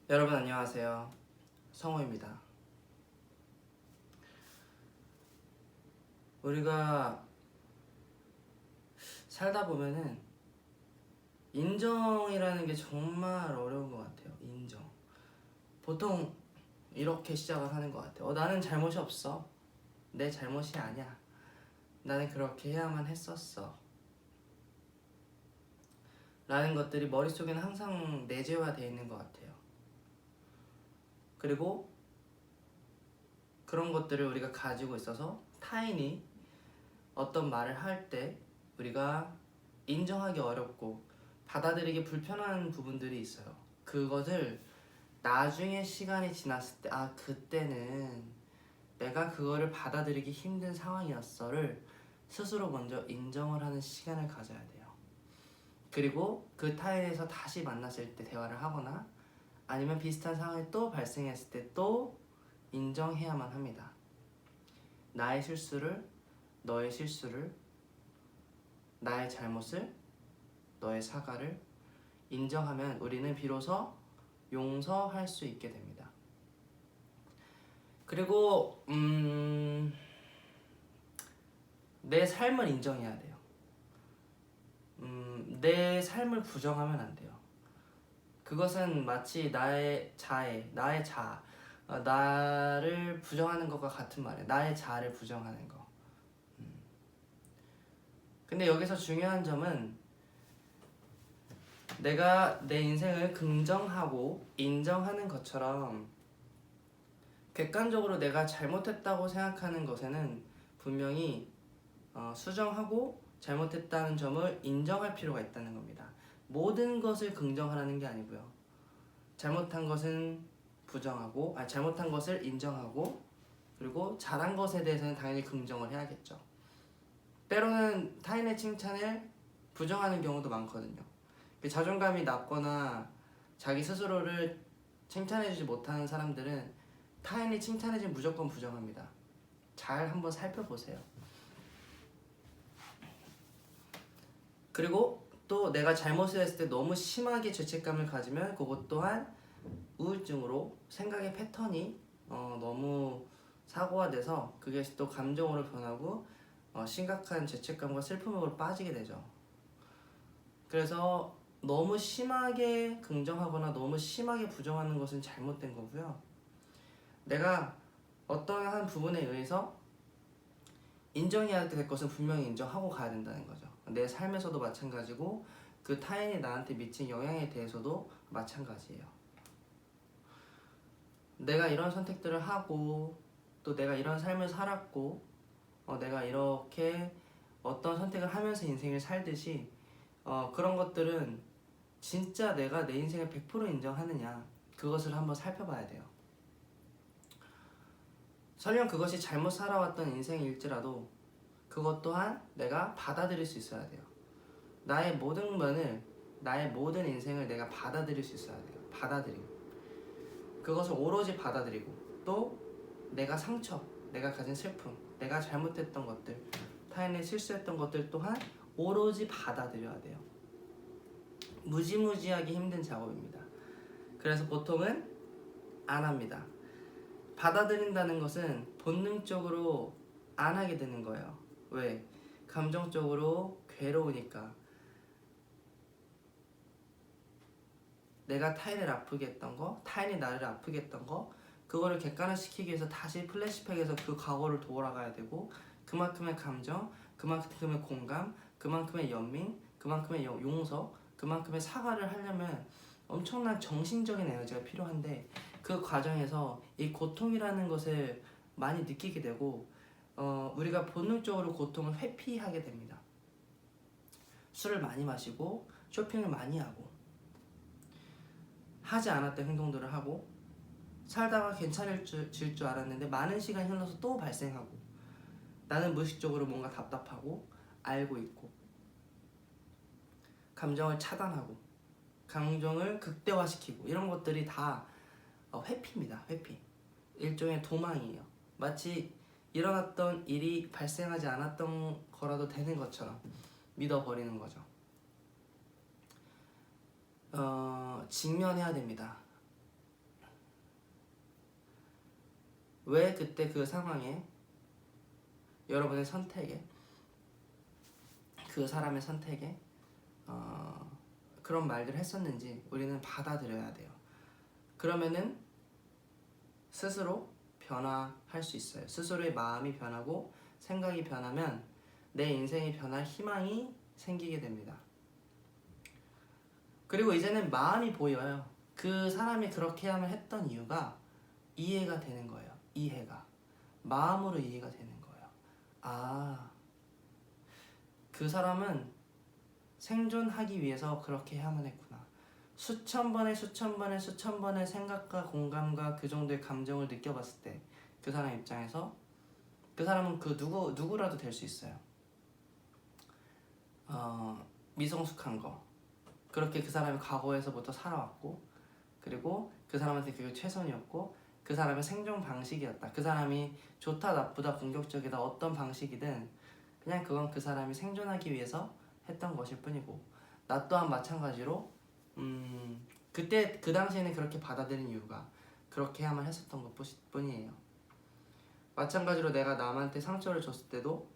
여러분 안녕하세요. 성호입니다. 우리가 살다 보면은 인정이라는 게 정말 어려운 것 같아요. 인정. 보통 이렇게 시작을 하는 것 같아요. 나는 잘못이 없어. 내 잘못이 아니야. 나는 그렇게 해야만 했었어. 라는 것들이 머릿속에는 항상 내재화되어 있는 것 같아요. 그리고 그런 것들을 우리가 가지고 있어서 타인이 어떤 말을 할 때 우리가 인정하기 어렵고 받아들이기 불편한 부분들이 있어요. 그것을 나중에 시간이 지났을 때 그때는 내가 그거를 받아들이기 힘든 상황이었어를 스스로 먼저 인정을 하는 시간을 가져야 돼요. 그리고 그 타인에서 다시 만났을 때 대화를 하거나 아니면 비슷한 상황이 또 발생했을 때 또 인정해야만 합니다. 나의 실수를, 너의 실수를, 나의 잘못을, 너의 사과를 인정하면 우리는 비로소 용서할 수 있게 됩니다. 그리고 내 삶을 인정해야 돼요. 내 삶을 부정하면 안 돼요. 그것은 마치 나의 자아, 나를 부정하는 것과 같은 말이에요. 나의 자아를 부정하는 거. 근데 여기서 중요한 점은 내가 내 인생을 긍정하고 인정하는 것처럼 객관적으로 내가 잘못했다고 생각하는 것에는 분명히 수정하고 잘못했다는 점을 인정할 필요가 있다는 겁니다. 모든 것을 긍정하라는 게 아니고요. 잘못한 것은 부정하고, 잘못한 것을 인정하고, 그리고 잘한 것에 대해서는 당연히 긍정을 해야겠죠. 때로는 타인의 칭찬을 부정하는 경우도 많거든요. 자존감이 낮거나 자기 스스로를 칭찬해주지 못하는 사람들은 타인이 칭찬해주면 무조건 부정합니다. 잘 한번 살펴보세요. 그리고 또 내가 잘못을 했을 때 너무 심하게 죄책감을 가지면 그것 또한 우울증으로 생각의 패턴이 너무 사고화돼서 그게 또 감정으로 변하고 심각한 죄책감과 슬픔으로 빠지게 되죠. 그래서 너무 심하게 긍정하거나 너무 심하게 부정하는 것은 잘못된 거고요. 내가 어떤 한 부분에 의해서 인정해야 될 것은 분명히 인정하고 가야 된다는 거죠. 내 삶에서도 마찬가지고 그 타인이 나한테 미친 영향에 대해서도 마찬가지예요. 내가 이런 선택들을 하고 또 내가 이런 삶을 살았고 내가 이렇게 어떤 선택을 하면서 인생을 살듯이 그런 것들은 진짜 내가 내 인생을 100% 인정하느냐 그것을 한번 살펴봐야 돼요. 설령 그것이 잘못 살아왔던 인생일지라도 그것 또한 내가 받아들일 수 있어야 돼요. 나의 모든 면을, 나의 모든 인생을 내가 받아들일 수 있어야 돼요. 받아들임. 그것을 오로지 받아들이고 또 내가 상처, 내가 가진 슬픔, 내가 잘못했던 것들, 타인이 실수했던 것들 또한 오로지 받아들여야 돼요. 무지무지하게 힘든 작업입니다. 그래서 보통은 안 합니다. 받아들인다는 것은 본능적으로 안 하게 되는 거예요. 왜? 감정적으로 괴로우니까. 내가 타인을 아프게 했던 거, 타인이 나를 아프게 했던 거, 그거를 객관화시키기 위해서 다시 플래시백에서 그 과거를 돌아가야 되고 그만큼의 감정, 그만큼의 공감, 그만큼의 연민, 그만큼의 용서, 그만큼의 사과를 하려면 엄청난 정신적인 에너지가 필요한데 그 과정에서 이 고통이라는 것을 많이 느끼게 되고 우리가 본능적으로 고통을 회피하게 됩니다. 술을 많이 마시고 쇼핑을 많이 하고 하지 않았던 행동들을 하고 살다가 괜찮을 줄 알았는데 많은 시간이 흘러서 또 발생하고 나는 무의식적으로 뭔가 답답하고 알고 있고 감정을 차단하고 감정을 극대화시키고 이런 것들이 다 회피입니다. 회피. 일종의 도망이에요. 마치 일어났던 일이 발생하지 않았던 거라도 되는 것처럼 믿어버리는 거죠. 직면해야 됩니다. 왜 그때 그 상황에 여러분의 선택에 그 사람의 선택에 그런 말들을 했었는지 우리는 받아들여야 돼요. 그러면은 스스로 변화할 수 있어요. 스스로의 마음이 변하고 생각이 변하면 내 인생이 변할 희망이 생기게 됩니다. 그리고 이제는 마음이 보여요. 그 사람이 그렇게 하면 했던 이유가 이해가 되는 거예요. 이해가. 마음으로 이해가 되는 거예요. 아, 그 사람은 생존하기 위해서 그렇게 해야만 했구나. 수천 번의 생각과 공감과 그 정도의 감정을 느껴봤을 때 그 사람 입장에서 그 사람은 그 누구라도 될 수 있어요. 미성숙한 거. 그렇게 그 사람이 과거에서부터 살아왔고, 그리고 그 사람한테 그게 최선이었고, 그 사람의 생존 방식이었다. 그 사람이 좋다, 나쁘다, 공격적이다, 어떤 방식이든 그냥 그건 그 사람이 생존하기 위해서 했던 것일 뿐이고, 나 또한 마찬가지로 그때 그 당시에는 그렇게 받아들인 이유가 그렇게 해야만 했었던 것 뿐이에요. 마찬가지로 내가 남한테 상처를 줬을 때도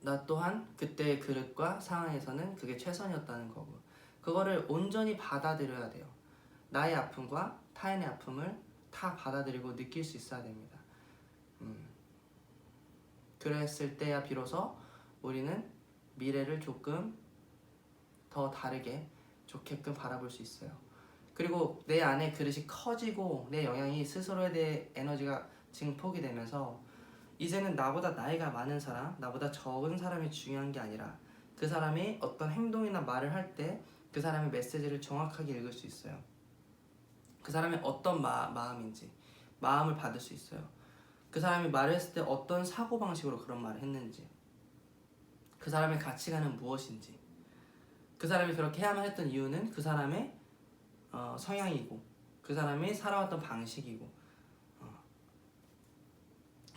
나 또한 그때의 그릇과 상황에서는 그게 최선이었다는 거고, 그거를 온전히 받아들여야 돼요. 나의 아픔과 타인의 아픔을 다 받아들이고 느낄 수 있어야 됩니다. 그랬을 때야 비로소 우리는 미래를 조금 더 다르게 좋게끔 바라볼 수 있어요. 그리고 내 안에 그릇이 커지고 내 영향이 스스로에 대해 에너지가 증폭이 되면서 이제는 나보다 나이가 많은 사람, 나보다 적은 사람이 중요한 게 아니라 그 사람이 어떤 행동이나 말을 할 때 그 사람의 메시지를 정확하게 읽을 수 있어요. 그 사람의 어떤 마음인지 마음을 받을 수 있어요. 그 사람이 말을 했을 때 어떤 사고방식으로 그런 말을 했는지, 그 사람의 가치관은 무엇인지, 그 사람이 그렇게 해야만 했던 이유는 그 사람의 성향이고 그 사람이 살아왔던 방식이고,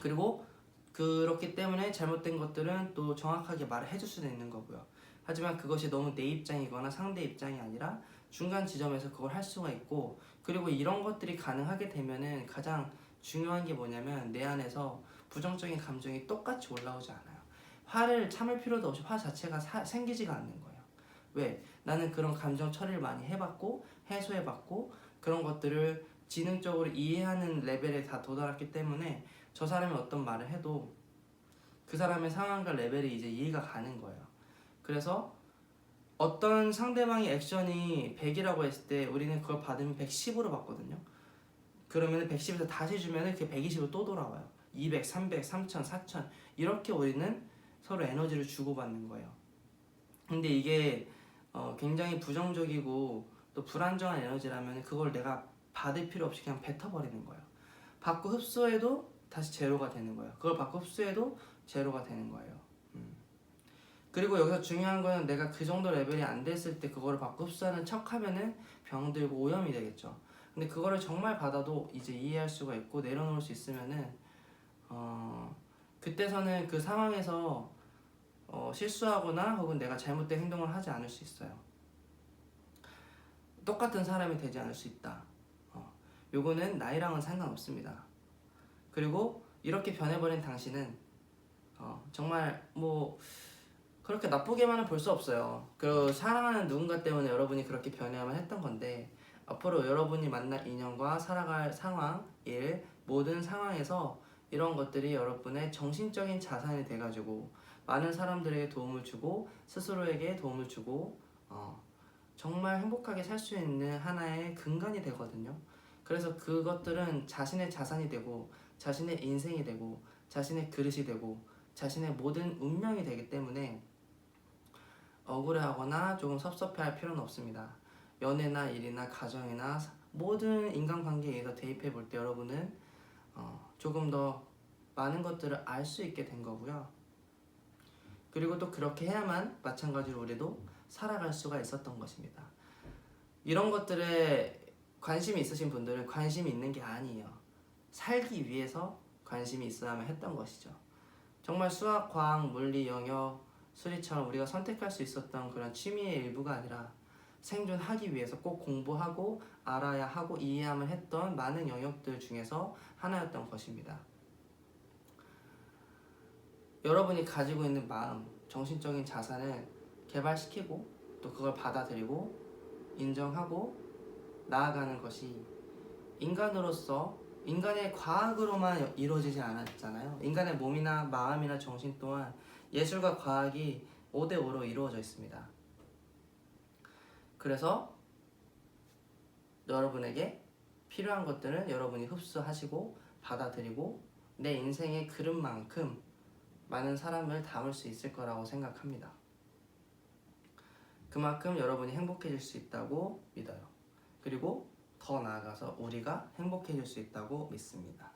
그리고 그렇기 때문에 잘못된 것들은 또 정확하게 말을 해줄 수도 있는 거고요. 하지만 그것이 너무 내 입장이거나 상대 입장이 아니라 중간 지점에서 그걸 할 수가 있고, 그리고 이런 것들이 가능하게 되면은 가장 중요한 게 뭐냐면 내 안에서 부정적인 감정이 똑같이 올라오지 않아요. 화를 참을 필요도 없이 화 자체가 생기지가 않는 거예요. 왜? 나는 그런 감정 처리를 많이 해봤고 해소해봤고 그런 것들을 지능적으로 이해하는 레벨에 다 도달했기 때문에 저 사람이 어떤 말을 해도 그 사람의 상황과 레벨이 이제 이해가 가는 거예요. 그래서 어떤 상대방의 액션이 100이라고 했을 때 우리는 그걸 받으면 110으로 받거든요. 그러면 110에서 다시 주면 그게 120으로 또 돌아와요. 200, 300, 3000, 4000 이렇게 우리는 서로 에너지를 주고받는 거예요. 근데 이게 굉장히 부정적이고 또 불안정한 에너지라면 그걸 내가 받을 필요 없이 그냥 뱉어버리는 거예요. 받고 흡수해도 다시 제로가 되는 거예요. 그걸 받고 흡수해도 제로가 되는 거예요. 그리고 여기서 중요한 거는 내가 그 정도 레벨이 안 됐을 때 그거를 받고 흡수하는 척 하면은 병들고 오염이 되겠죠. 근데 그거를 정말 받아도 이제 이해할 수가 있고 내려놓을 수 있으면은 그때서는 그 상황에서 실수하거나 혹은 내가 잘못된 행동을 하지 않을 수 있어요. 똑같은 사람이 되지 않을 수 있다. 요거는 나이랑은 상관없습니다. 그리고 이렇게 변해버린 당신은 정말 뭐 그렇게 나쁘게만은 볼 수 없어요. 그 사랑하는 누군가 때문에 여러분이 그렇게 변해야만 했던 건데, 앞으로 여러분이 만날 인연과 살아갈 상황, 일, 모든 상황에서 이런 것들이 여러분의 정신적인 자산이 돼가지고 많은 사람들에게 도움을 주고 스스로에게 도움을 주고 정말 행복하게 살 수 있는 하나의 근간이 되거든요. 그래서 그것들은 자신의 자산이 되고 자신의 인생이 되고 자신의 그릇이 되고 자신의 모든 운명이 되기 때문에 억울해하거나 조금 섭섭해할 필요는 없습니다. 연애나 일이나 가정이나 모든 인간관계에서 대입해 볼 때 여러분은 조금 더 많은 것들을 알 수 있게 된 거고요. 그리고 또 그렇게 해야만 마찬가지로 우리도 살아갈 수가 있었던 것입니다. 이런 것들에 관심이 있으신 분들은 관심이 있는 게 아니에요. 살기 위해서 관심이 있어야만 했던 것이죠. 정말 수학, 과학, 물리, 영역, 수리처럼 우리가 선택할 수 있었던 그런 취미의 일부가 아니라 생존하기 위해서 꼭 공부하고 알아야 하고 이해하면 했던 많은 영역들 중에서 하나였던 것입니다. 여러분이 가지고 있는 마음, 정신적인 자산을 개발시키고 또 그걸 받아들이고 인정하고 나아가는 것이 인간으로서 인간의 과학으로만 이루어지지 않았잖아요. 인간의 몸이나 마음이나 정신 또한 예술과 과학이 5대5로 이루어져 있습니다. 그래서 여러분에게 필요한 것들은 여러분이 흡수하시고 받아들이고 내 인생의 그릇만큼 많은 사람을 담을 수 있을 거라고 생각합니다. 그만큼 여러분이 행복해질 수 있다고 믿어요. 그리고 더 나아가서 우리가 행복해질 수 있다고 믿습니다.